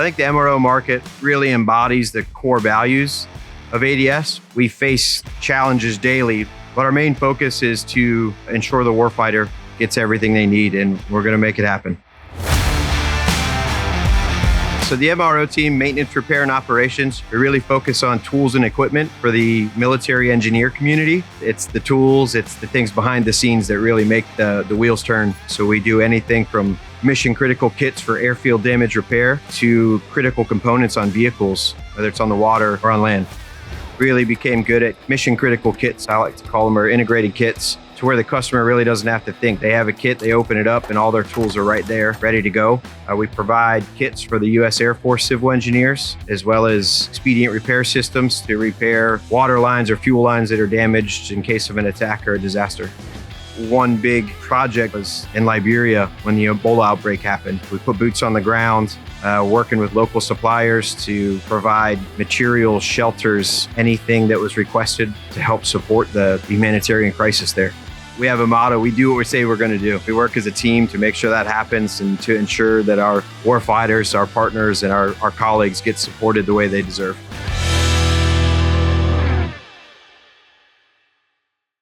I think the MRO market really embodies the core values of ADS. We face challenges daily, but our main focus is to ensure the warfighter gets everything they need, and we're going to make it happen. So the MRO team, maintenance, repair, and operations, we really focus on tools and equipment for the military engineer community. It's the tools, it's the things behind the scenes that really make the wheels turn. So we do anything from mission critical kits for airfield damage repair to critical components on vehicles, whether it's on the water or on land. Really became good at mission critical kits, I like to call them, or integrated kits, to where the customer really doesn't have to think. They have a kit, they open it up, and all their tools are right there, ready to go. We provide kits for the U.S. Air Force civil engineers, as well as expedient repair systems to repair water lines or fuel lines that are damaged in case of an attack or a disaster. One big project was in Liberia when the Ebola outbreak happened. We put boots on the ground, working with local suppliers to provide materials, shelters, anything that was requested to help support the humanitarian crisis there. We have a motto: we do what we say we're going to do. We work as a team to make sure that happens and to ensure that our warfighters, our partners, and our colleagues get supported the way they deserve.